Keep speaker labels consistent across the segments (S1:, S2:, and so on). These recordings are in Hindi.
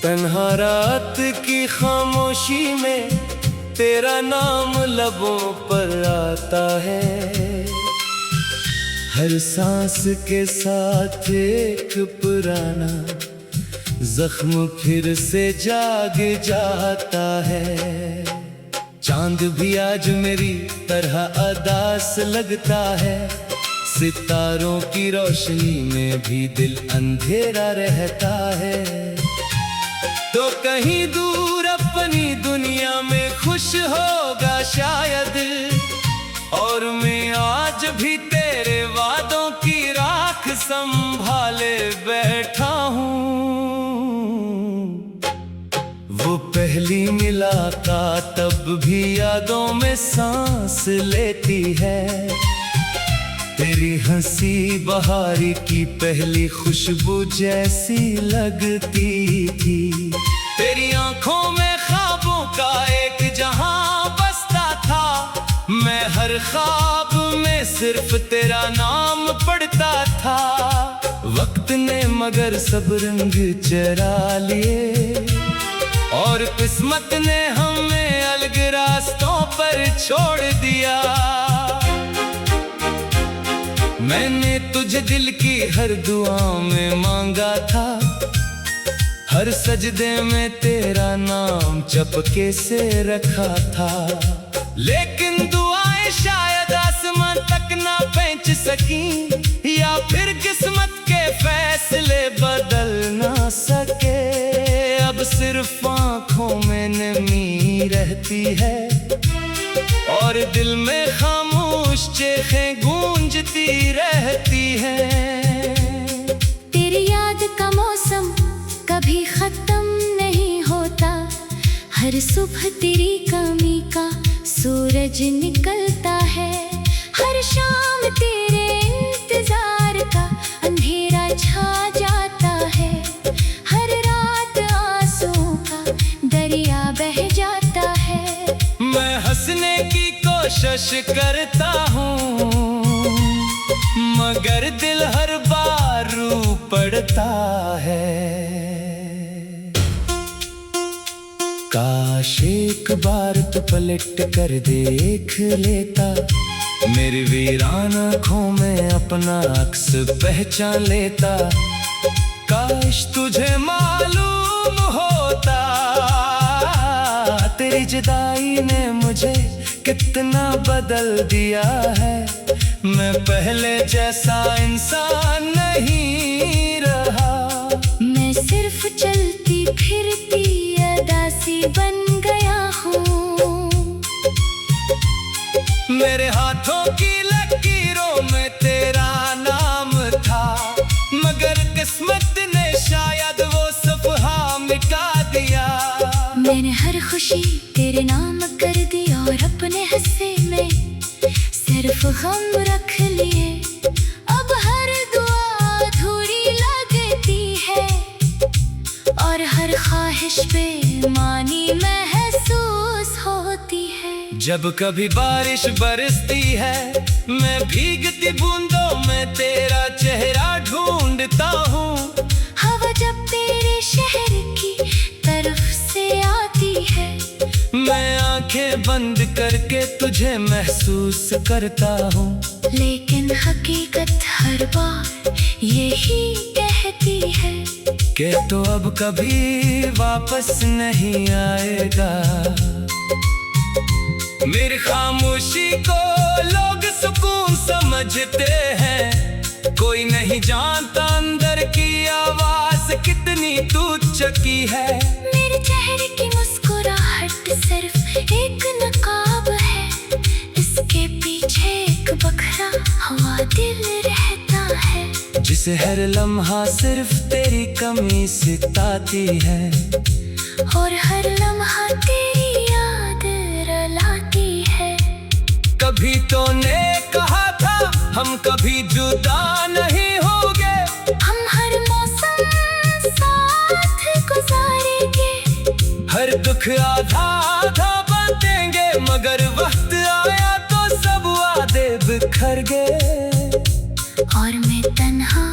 S1: तन्हा रात की खामोशी में तेरा नाम लबों पर आता है। हर सांस के साथ एक पुराना जख्म फिर से जाग जाता है। चांद भी आज मेरी तरह अदास लगता है। सितारों की रोशनी में भी दिल अंधेरा रहता है। तो कहीं दूर अपनी दुनिया में खुश होगा शायद, और मैं आज भी तेरे वादों की राख संभाले बैठा हूँ। वो पहली मुलाकात तब भी यादों में सांस लेती है। तेरी हंसी बहारी की पहली खुशबू जैसी लगती थी। तेरी आंखों में ख्वाबों का एक जहां बसता था। मैं हर ख्वाब में सिर्फ तेरा नाम पढ़ता था। वक्त ने मगर सब रंग चरा लिए, और किस्मत ने हमें अलग रास्तों पर छोड़ दिया। मैंने तुझे दिल की हर दुआ में मांगा था। हर सजदे में तेरा नाम चपके से रखा था। लेकिन दुआएं शायद आसमां तक ना पहुंच सकी, या फिर किस्मत के फैसले बदल ना सके। अब सिर्फ आंखों में नमी रहती है, और दिल में खामोश चेखें गूंजती रहती हैं।
S2: तेरी याद का मौसम कभी खत्म नहीं होता। हर सुबह तेरी कमी का सूरज निकलता है। हर शाम तेरे इंतजार का अंधेरा छा जाता है। हर रात आंसुओं का दरिया बह जाता है।
S1: मैं हंसने की कोशिश करता हूँ, मगर दिल हर बार रू पड़ता है। काश एक बार तू पलट कर देख लेता। मेरी वीरान आँखों में अपना अक्स पहचान लेता। काश तुझे मालूम होता तेरी जुदाई ने मुझे कितना बदल दिया है। मैं पहले जैसा इंसान नहीं रहा।
S2: मैं सिर्फ चलती फिरती अदासी बन गया हूँ।
S1: मेरे हाथों की लकीरों में तेरा नाम था, मगर किस्मत ने शायद वो सफहा मिटा दिया।
S2: मैंने हर खुशी तेरे नाम कर दी, और अपने हिस्से में सिर्फ गम रख लिए। अब हर दुआ अधूरी लगती है, और हर ख्वाहिश बेमानी महसूस होती है।
S1: जब कभी बारिश बरसती है, मैं भीगती बूंदों में तेरा चेहरा ढूंढता हूँ।
S2: हवा जब तेरे शहर की तरफ से आती है,
S1: मैं आंखें बंद करके तुझे महसूस करता हूँ।
S2: लेकिन हकीकत हर बार यही कहती है
S1: कि तो अब कभी वापस नहीं आएगा। मेरी खामोशी को लोग सुकून समझते हैं। कोई नहीं जानता अंदर की आवाज कितनी तुच्छ की है।
S2: मेरे चेहरे की मुस्कुराहट सिर्फ एक नकाब है। इसके पीछे एक बखरा हुआ दिल रहता है,
S1: जिसे हर लम्हा सिर्फ तेरी कमी सिताती है।
S2: और हर लम्हा तेरी याद रुलाती है।
S1: कभी तो ने कहा था हम कभी जुदा नहीं होंगे।
S2: हम हर मौसम साथ गुजारेंगे।
S1: हर दुख आधा आधा बांटेंगे, मगर वक्त आया तो सब वादे बिखर गए।
S2: और मैं तन्हा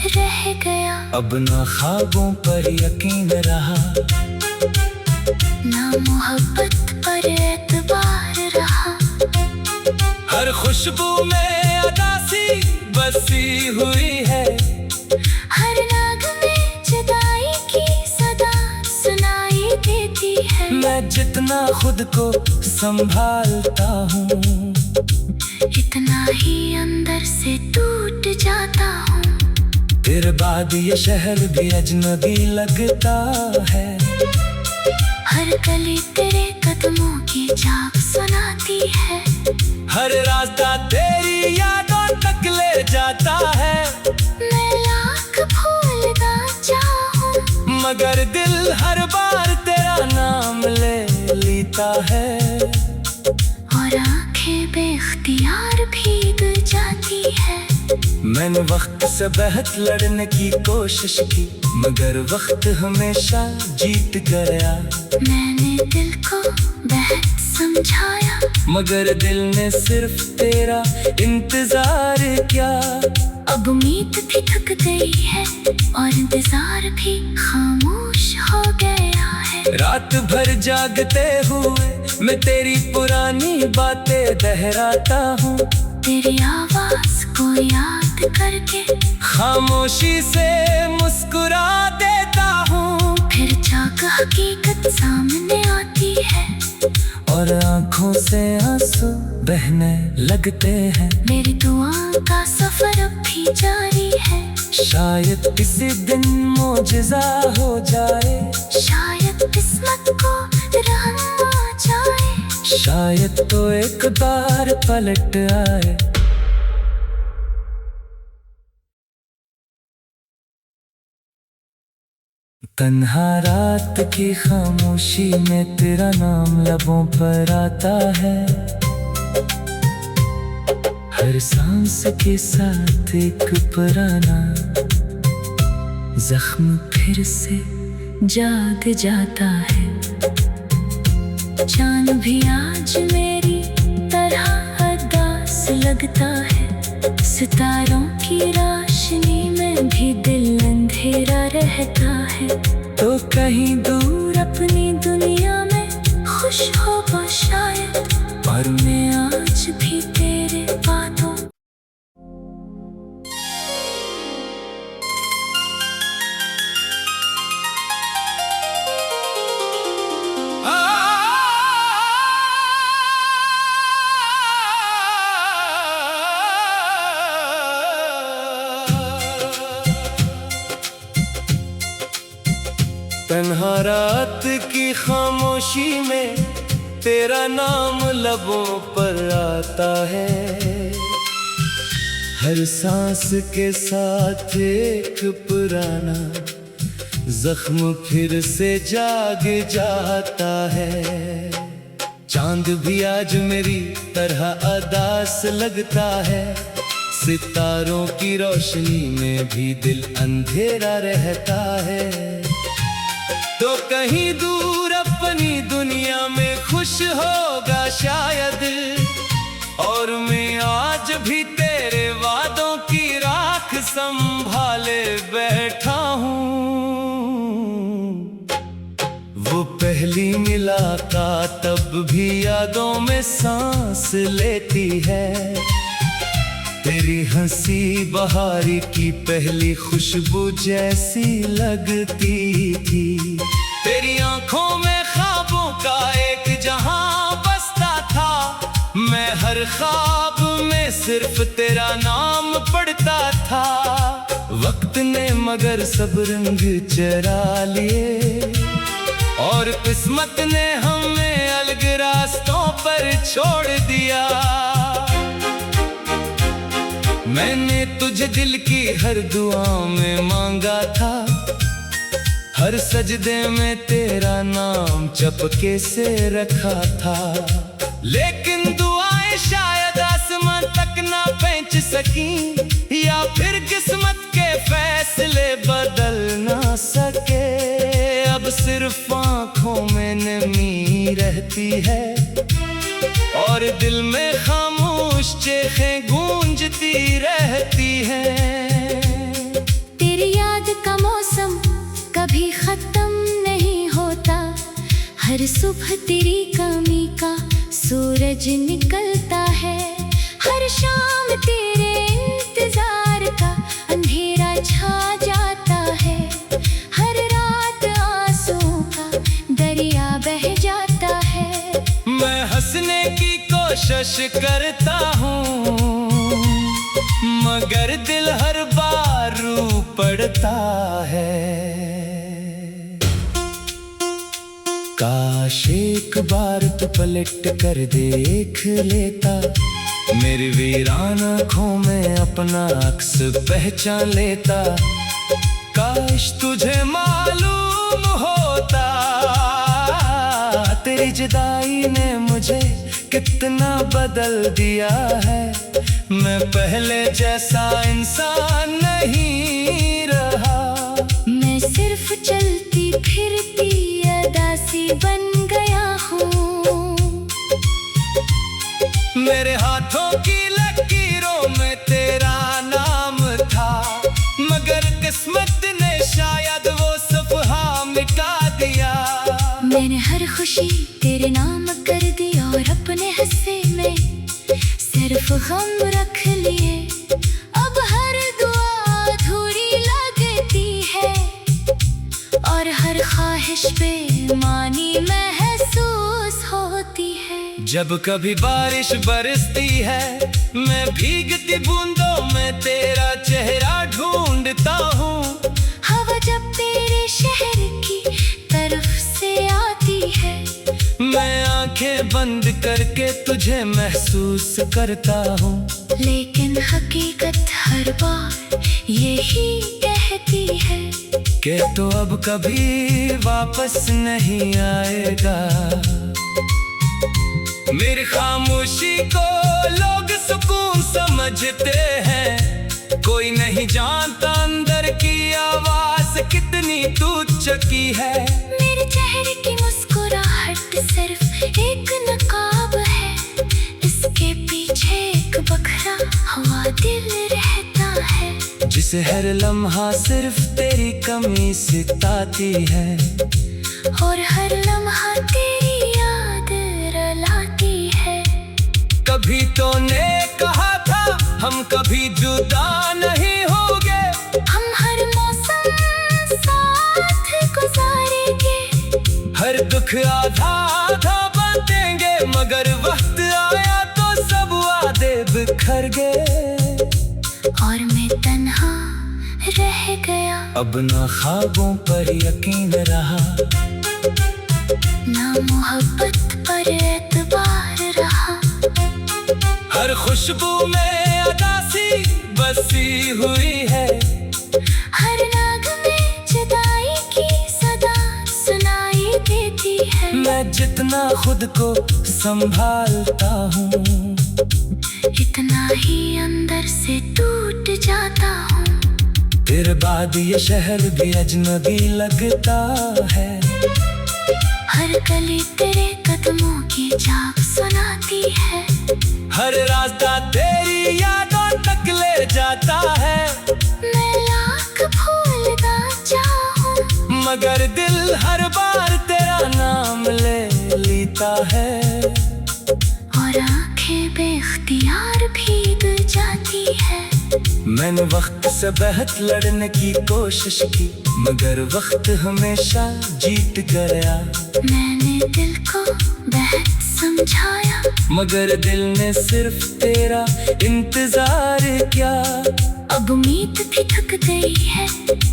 S2: रह गया।
S1: अब ना ख्वाबों पर यकीन रहा,
S2: ना मोहब्बत पर एतबार रहा।
S1: हर खुशबू में अदासी बसी हुई है,
S2: हर राग में जुदाई की सदा सुनाई देती है।
S1: मैं जितना खुद को संभालता हूँ,
S2: इतना ही अंदर से टूट जाता हूँ।
S1: तेरे बाद ये शहर भी अजनबी लगता है,
S2: हर गली तेरे कदमों की झाग सुनाती है।
S1: हर रास्ता तेरी यादों तक ले जाता है।
S2: मैं लाख भूलना चाहूं,
S1: मगर दिल हर बार तेरा नाम ले लेता है,
S2: और आंखें बेख्तियार भीग जाती है।
S1: मैंने वक्त से बेहद लड़ने की कोशिश की, मगर वक्त हमेशा जीत गया।
S2: मैंने दिल को बेहद समझाया,
S1: मगर दिल ने सिर्फ तेरा इंतजार किया।
S2: अब उम्मीद भी थक गई है और इंतजार भी खामोश हो गया है।
S1: रात भर जागते हुए मैं तेरी पुरानी बातें दोहराता हूँ,
S2: तेरी आवाज को याद करके
S1: खामोशी से मुस्कुरा देता हूँ।
S2: फिर जाकर हकीकत सामने आती है,
S1: और आँखों से आंसू बहने लगते हैं।
S2: मेरी दुआओं का सफर अब भी जारी है।
S1: शायद किसी दिन मौजिज़ा हो जाए,
S2: शायद किस्मत को रहम आ जाए,
S1: शायद तो एक बार पलट आए। तन्हा रात की खामोशी में तेरा नाम लबों पर आता है, हर सांस के साथ एक पुराना जख्म फिर से जाग जाता है।
S2: चांद भी आज मेरी तरह उदास लगता है, सितारों की रोशनी में भी दिल अंधेरा रहता है।
S1: तो कहीं दूर
S2: अपनी दुनिया में खुश होगा शायद,
S1: और
S2: मैं आज भी तेरे बातों
S1: तन्हा रात की खामोशी में तेरा नाम लबों पर आता है, हर सांस के साथ एक पुराना जख्म फिर से जाग जाता है। चांद भी आज मेरी तरह उदास लगता है, सितारों की रोशनी में भी दिल अंधेरा रहता है। तो कहीं दूर अपनी दुनिया में खुश होगा शायद, और मैं आज भी तेरे वादों की राख संभाले बैठा हूँ। वो पहली मुलाकात तब भी यादों में सांस लेती है, तेरी हंसी बहारी की पहली खुशबू जैसी लगती थी। तेरी आंखों में ख्वाबों का एक जहां बसता था, मैं हर ख्वाब में सिर्फ तेरा नाम पढ़ता था। वक्त ने मगर सब रंग चरा लिए, और किस्मत ने हमें अलग रास्तों पर छोड़ दिया। मैंने तुझे दिल की हर दुआ में मांगा था, हर सजदे में तेरा नाम चपके से रखा था। लेकिन दुआएं शायद आसमान तक ना पहुंच सकी, या फिर किस्मत के फैसले बदल ना सके। अब सिर्फ आंखों में नमी रहती है, और दिल में खामोश चेखें गूंजती रहती हैं।
S2: हर सुबह तेरी कमी का सूरज निकलता है, हर शाम तेरे इंतजार का अंधेरा छा जाता है, हर रात आंसुओं का दरिया बह जाता है।
S1: मैं हंसने की कोशिश करता हूँ मगर दिल हर बार रो पड़ता है। काश एक बार तू पलट कर देख लेता, मेरी वीरान आँखों में अपना अक्स पहचान लेता। काश तुझे मालूम होता तेरी जुदाई ने मुझे कितना बदल दिया है। मैं पहले जैसा इंसान नहीं रहा,
S2: मैं सिर्फ चलती फिरती अदासी बन गया हूँ।
S1: मेरे हाथों की लकीरों में तेरा नाम था, मगर किस्मत ने शायद वो सफ़हा मिटा दिया।
S2: मैंने हर खुशी तेरे नाम कर दी और अपने हिस्से में सिर्फ गम रख लिए। अब हर दुआ अधूरी लगती है और हर ख्वाहिश बेमानी महसूस होती है।
S1: जब कभी बारिश बरसती है मैं भीगती बूंदों में तेरा चेहरा ढूंढता हूँ।
S2: हवा जब तेरे शहर की तरफ से आती है,
S1: मैं आंखें बंद करके तुझे महसूस करता हूँ।
S2: लेकिन हकीकत हर बार यही कहती है
S1: कि तो अब कभी वापस नहीं आएगा। मेरी खामोशी को लोग सुकून समझते हैं, कोई नहीं जानता अंदर की आवाज कितनी तुच्छ की है।
S2: मेरे चेहरे की मुस्कुराहट सिर्फ एक नकाब है, इसके पीछे एक बखरा हवा दिल रहता है,
S1: जिसे हर लम्हा सिर्फ तेरी कमी सिताती है
S2: और हर लम्हा तेरी याद रुलाती है।
S1: कभी तो ने कहा था हम कभी जुदा नहीं होंगे,
S2: हम हर मौसम साथ गुजारेंगे,
S1: हर दुख आधा आधा बांटेंगे, मगर वक्त आया तो सब वादे बिखर गए
S2: और मैं तन्हा रह गया।
S1: अब ना ख्वाबों पर यकीन रहा,
S2: ना मोहब्बत पर एतबार रहा,
S1: हर खुशबू में अदासी बसी हुई है,
S2: हर राग में जुदाई की सदा सुनाई देती है।
S1: मैं जितना खुद को संभालता हूँ
S2: इतना ही अंदर से टूट जाता हूँ।
S1: तेरे बाद ये शहर भी अजनबी लगता है,
S2: हर गली तेरे कदमों की झाग सुनाती है,
S1: हर रास्ता तेरी यादों तक ले जाता है।
S2: मैं लाख भूलना चाहूँ
S1: मगर दिल हर बार तेरा नाम ले लेता है
S2: और आंखें बेख्तियार भीग जाती है।
S1: मैंने वक्त से बेहद लड़ने की कोशिश की, मगर वक्त हमेशा जीत गया।
S2: मैंने दिल को बेहद समझाया,
S1: मगर दिल ने सिर्फ तेरा इंतजार किया।
S2: अब उम्मीद भी थक गई है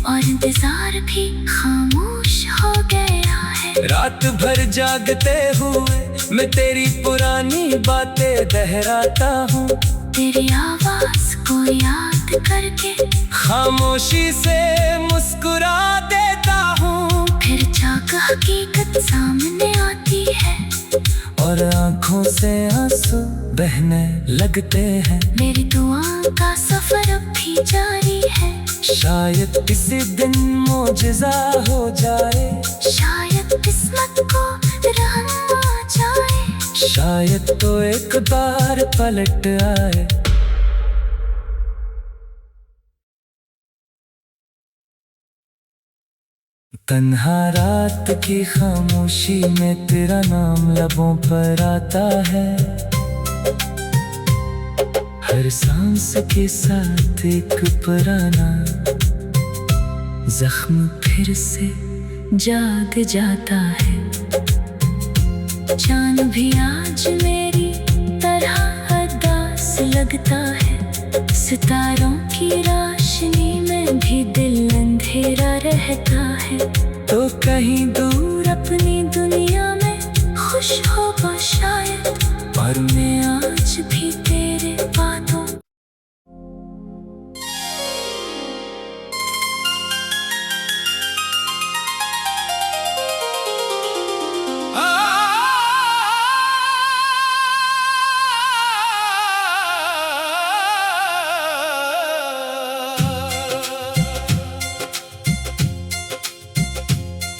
S2: और इंतजार भी खामोश हो गया है।
S1: रात भर जागते हुए मैं तेरी पुरानी बातें दोहराता हूँ,
S2: तेरी आवाज को याद करके
S1: खामोशी से मुस्कुरा देता हूँ।
S2: फिर जाकर हकीकत सामने आती है
S1: और आँखों से आंसू बहने लगते हैं।
S2: मेरी दुआओं का सफर अब भी जारी है,
S1: शायद किसी दिन मौजिज़ा हो जाए,
S2: शायद किस्मत को रहम आ जाए,
S1: शायद तो एक बार पलट आए। तन्हा रात की खामोशी में तेरा नाम लबों पर आता है, हर सांस के साथ एक पुराना जख्म फिर से जाग जाता है। चांद भी आज मेरी तरह उदास लगता है, सितारों की रोशनी में भी दिल अंधेरा रहता है। तो कहीं दूर अपनी दुनिया में खुश होगा शायद, पर मैं आज भी तेरे बातों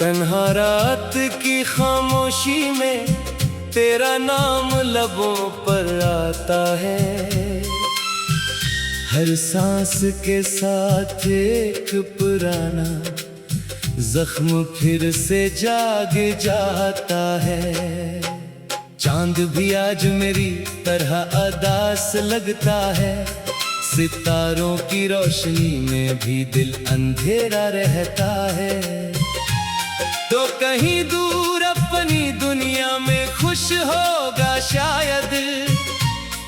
S1: तन्हा रात की खामोशी में तेरा नाम लबों पर आता है, हर सांस के साथ एक पुराना जख्म फिर से जाग जाता है। चांद भी आज मेरी तरह उदास लगता है, सितारों की रोशनी में भी दिल अंधेरा रहता है। तो कहीं दूर अपनी दुनिया में खुश होगा शायद,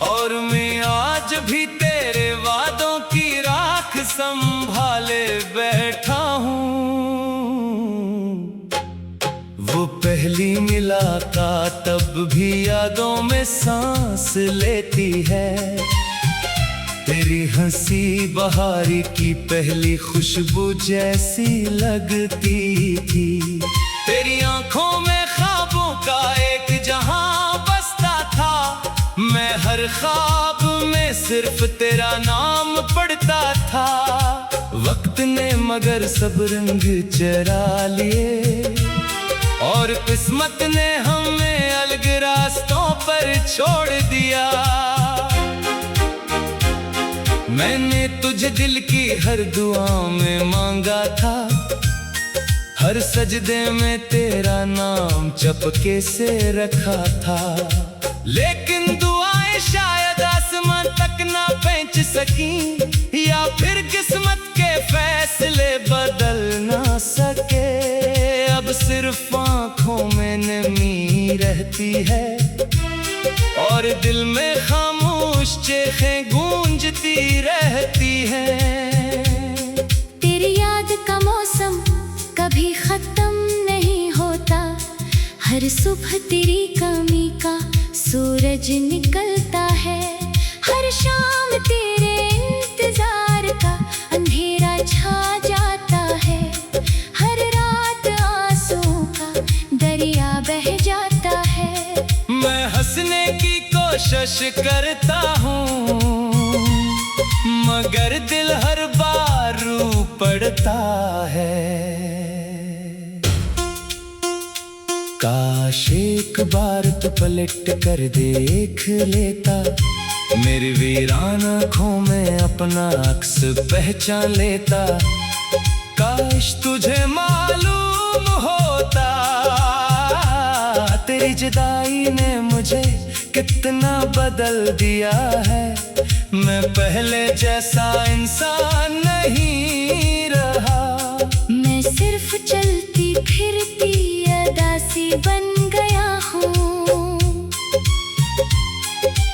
S1: और मैं आज भी तेरे वादों की राख संभाले बैठा हूँ। वो पहली मुलाकात तब भी यादों में सांस लेती है, तेरी हंसी बहारी की पहली खुशबू जैसी लगती थी। तेरी आंखों में ख्वाबों का एक जहां बसता था, मैं हर ख्वाब में सिर्फ तेरा नाम पढ़ता था। वक्त ने मगर सब रंग चरा लिए, और किस्मत ने हमें अलग रास्तों पर छोड़ दिया। मैंने तुझे दिल की हर दुआ में मांगा था, हर सजदे में तेरा नाम चपके से रखा था। लेकिन दुआएं शायद आसमां तक ना पहुंच सकी, या फिर किस्मत के फैसले बदल ना सके। अब सिर्फ आंखों में नमी रहती है, और दिल में खामोश चेखें गूंजती रहती हैं।
S2: तेरी याद का मौसम कभी खत्म नहीं होता, हर सुबह तेरी कमी का सूरज निकलता है। हर शाम तेरे इंतजार का अंधेरा छा जाता है, हर रात आंसुओं का दरिया बह जाता है।
S1: मैं हंसने की कोशिश करता हूँ, मगर दिल हर बार रो पड़ता है। काश एक बार तो पलट कर देख लेता, मेरी वीरान आँखों में अपना अक्स पहचान लेता। काश तुझे मालूम होता, तेरी जुदाई ने मुझे कितना बदल दिया है। मैं पहले जैसा इंसान नहीं रहा,
S2: मैं सिर्फ चलती फिरती अदासी बन गया हूँ।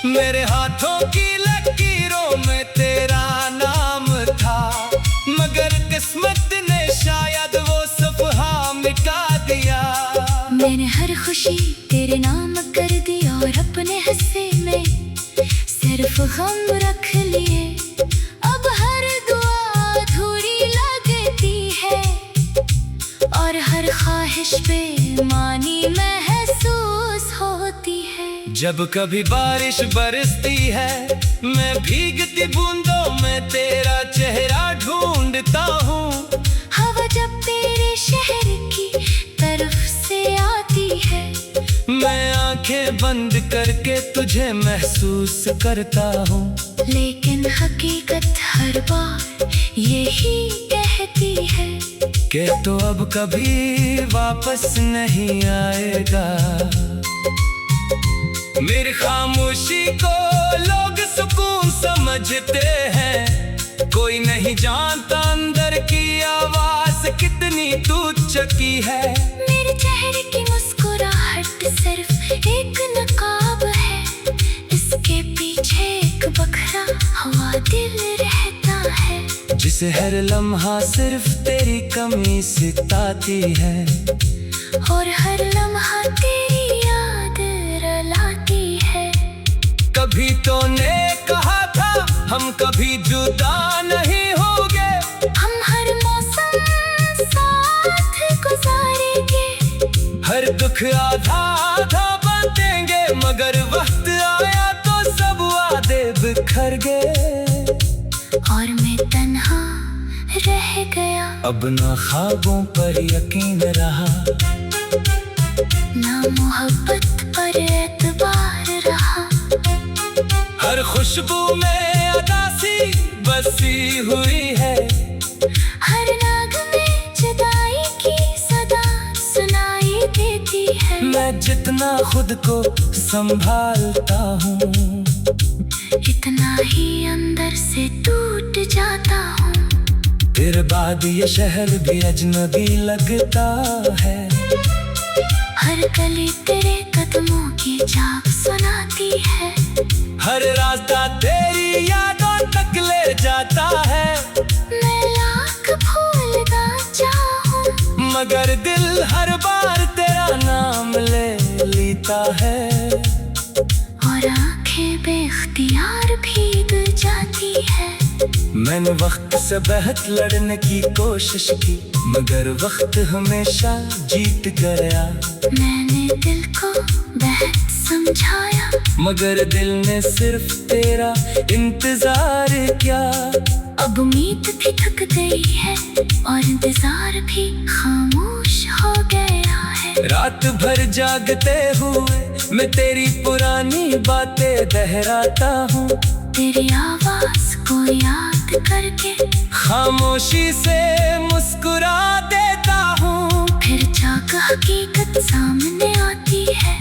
S1: मेरे हाथों की लकीरों में तेरा नाम था, मगर किस्मत ने शायद वो सफहा मिटा दिया।
S2: मैंने हर खुशी तेरे नाम कर दी, और अपने हिस्से में सिर्फ गम रख लिए। अब हर दुआ अधूरी लगती है, और हर ख्वाहिश बेमानी महसूस होती है।
S1: जब कभी बारिश बरसती है, मैं भीगती बूंदों में तेरा चेहरा ढूंढता हूँ।
S2: हवा जब तेरे शहर की तरफ से आती है,
S1: मैं आंखें बंद करके तुझे महसूस करता हूँ। लेकिन हकीकत हर बार यही कहती है के तो अब कभी वापस नहीं आएगा। मेरी खामोशी को लोग सुकून समझते हैं, कोई नहीं जानता अंदर की आवाज कितनी तुच्छ की है।
S2: मेरे चेहरे की मुस्कुराहट सिर्फ एक नकाब है, इसके पीछे एक बखरा हवा दिल रहता है,
S1: जिसे हर लम्हा सिर्फ तेरी कमी सिताती है,
S2: और हर लम्हा तेरी याद रुलाती है।
S1: कभी तो ने कहा था हम कभी जुदा नहीं होंगे,
S2: हम हर मौसम साथ गुजारेंगे,
S1: हर दुख आधा आधा बांटेंगे, मगर वक्त आया तो सब वादे बिखर गए,
S2: और मैं तन्हा रह गया।
S1: अब ना ख्वाबों पर यकीन रहा,
S2: ना मोहब्बत पर एतबार रहा,
S1: हर खुशबू में अदासी बसी हुई है,
S2: हर राग में जुदाई की सदा सुनाई देती है।
S1: मैं जितना खुद को संभालता हूँ,
S2: इतना ही अंदर से टूट जाता हूँ।
S1: तेरे बाद ये शहर भी अजनबी लगता है,
S2: हर गली तेरे कदमों की झाग सुनाती है,
S1: हर रास्ता तेरी यादों तक ले जाता है।
S2: मैं लाख भूलना चाहूं,
S1: मगर दिल हर बार तेरा नाम ले लेता है,
S2: और आंखें बेख्तियार भीग जाती है।
S1: मैंने वक्त से बेहद लड़ने की कोशिश की, मगर वक्त हमेशा जीत गया।
S2: मैंने दिल को बेहद समझाया,
S1: मगर दिल ने सिर्फ तेरा इंतजार किया।
S2: अब उम्मीद भी थक गई है, और इंतजार भी खामोश हो गया है।
S1: रात भर जागते हुए मैं तेरी पुरानी बातें दोहराता हूँ,
S2: तेरी आवाज को याद करके
S1: खामोशी से मुस्कुरा देता हूँ।
S2: फिर जाकर हकीकत सामने आती है,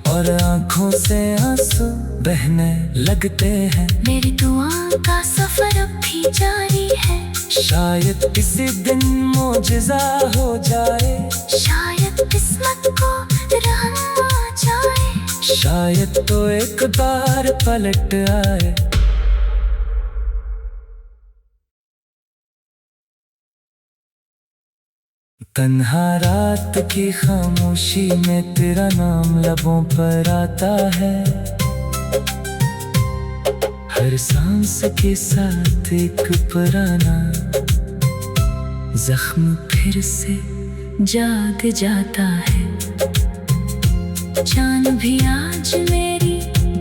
S1: और आंखों से आंसू बहने लगते हैं।
S2: मेरी दुआओं का सफर अब भी जारी है,
S1: शायद किसी दिन मौजिज़ा हो जाए,
S2: शायद किस्मत को रहम आ जाए,
S1: शायद तो एक बार पलट आए। तन्हा रात की खामोशी में तेरा नाम लबों पर आता है, हर सांस के साथ एक पुराना जख्म फिर से जाग जाता है।
S2: चांद भी आज मेरी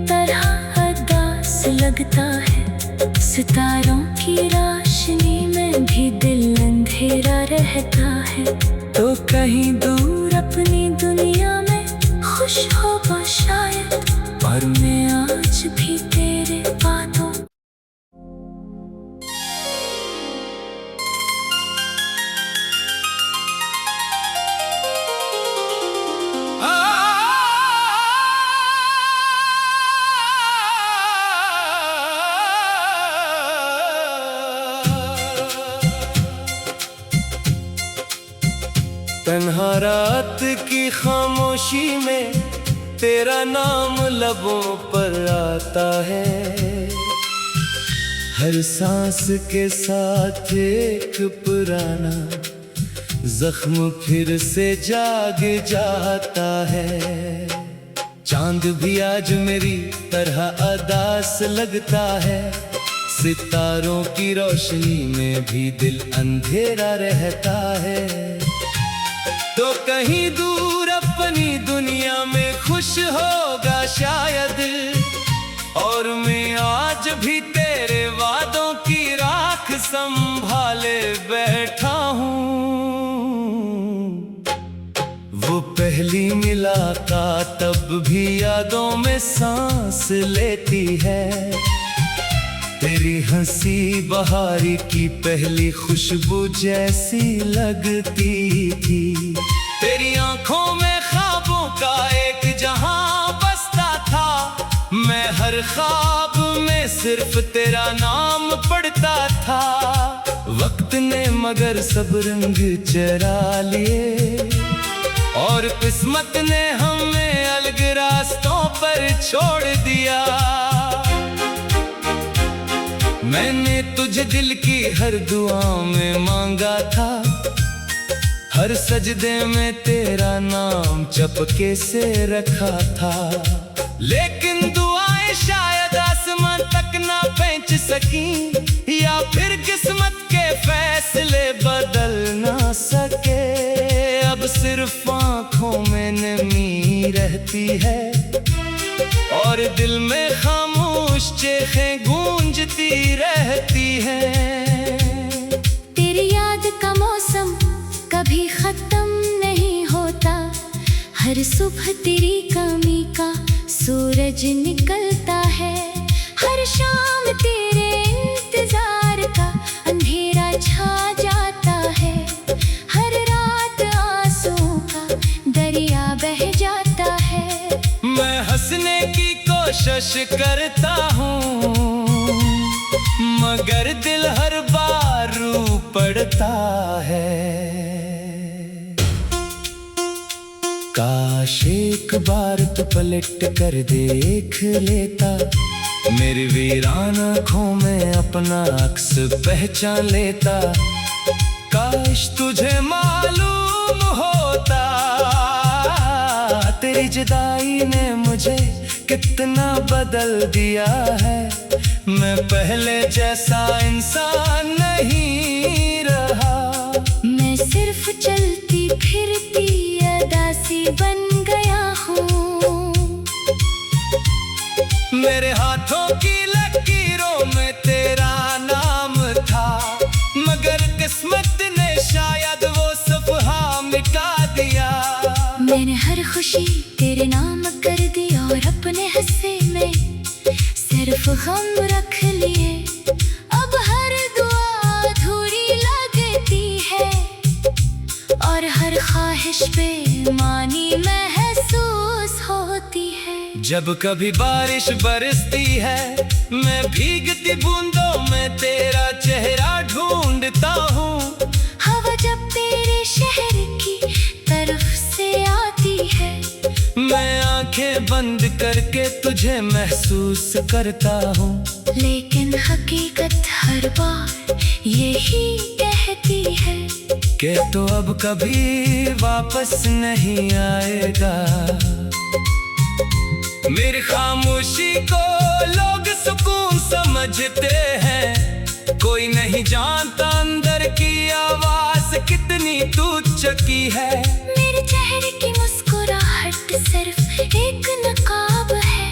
S2: तरह उदास लगता है, सितारों की रोशनी में भी दिल अंधेरा रहता है।
S1: तो कहीं दूर
S2: अपनी दुनिया में खुश होगा शायद,
S1: और
S2: मैं आज भी तेरे बातों
S1: तन्हा रात की खामोशी में तेरा नाम लबों पर आता है, हर सांस के साथ एक पुराना जख्म फिर से जाग जाता है। चांद भी आज मेरी तरह उदास लगता है, सितारों की रोशनी में भी दिल अंधेरा रहता है। तो कहीं दूर अपनी दुनिया में खुश होगा शायद, और मैं आज भी तेरे वादों की राख संभाले बैठा हूँ। वो पहली मुलाकात तब भी यादों में सांस लेती है, तेरे तेरी हंसी बहारी की पहली खुशबू जैसी लगती थी। तेरी आंखों में ख्वाबों का एक जहां बसता था। मैं हर ख्वाब में सिर्फ तेरा नाम पढ़ता था। वक्त ने मगर सब रंग चरा लिए और किस्मत ने हमें अलग रास्तों पर छोड़ दिया। मैंने तुझे दिल की हर दुआ में मांगा था। हर सजदे में तेरा नाम चपके से रखा था। लेकिन दुआएं शायद आसमां तक ना पहुंच सकी, या फिर किस्मत के फैसले बदल ना सके। अब सिर्फ आंखों में नमी रहती है और दिल में खामोश चेखें गूंजती रहती हैं।
S2: तेरी याद का मौसम कभी खत्म नहीं होता। हर सुबह तेरी कमी का सूरज निकलता है। हर शाम तेरे इंतजार का अंधेरा छा जाता है। हर रात आंसुओं का दरिया बह जाता है।
S1: मैं हंसने की कोशिश करता हूँ मगर दिल हर बार रू पड़ता है। काश एक बार तू पलट कर देख लेता। मेरी वीरान आँखों में अपना अक्स पहचान लेता। काश तुझे मालूम होता तेरी जुदाई ने मुझे कितना बदल दिया है। मैं पहले जैसा इंसान नहीं रहा।
S2: मैं सिर्फ चलती फिरती अदासी बन गया हूँ।
S1: मेरे हाथों की लकीरों में तेरा नाम था, मगर किस्मत ने शायद वो सफहा मिटा दिया।
S2: मैंने हर खुशी तेरे नाम कर दी और अपने हिस्से में सिर्फ गम रख लिए। अब हर दुआ अधूरी लगती है और हर ख्वाहिश बेमानी महसूस होती है।
S1: जब कभी बारिश बरसती है मैं भीगती बूंदों में तेरा चेहरा ढूंढता हूँ।
S2: हवा जब तेरे शहर की तरफ से आती है
S1: मैं आंखें बंद करके तुझे महसूस करता हूँ।
S2: लेकिन हकीकत हर बार यही कहती है
S1: कि तो अब कभी वापस नहीं आएगा। मेरी खामोशी को लोग सुकून समझते हैं। कोई नहीं जानता अंदर की आवाज कितनी तुच्ची है।
S2: मेरे चेहरे की मुस्कुराहट सिर्फ एक नकाब है।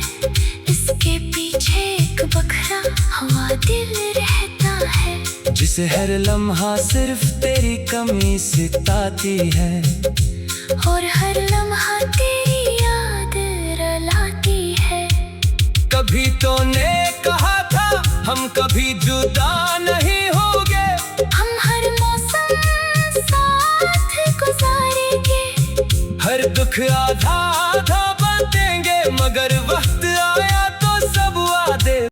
S2: इसके पीछे एक बखरा हुआ दिल रहता है,
S1: जिसे हर लम्हा सिर्फ तेरी कमी सिताती है
S2: और हर लम्हा तेरी याद रुलाती है।
S1: कभी तो ने कहा था हम कभी जुदा नहीं होंगे।
S2: हम हर मौसम साथ गुजारेंगे।
S1: हर दुख आधा आधा बांटेंगे।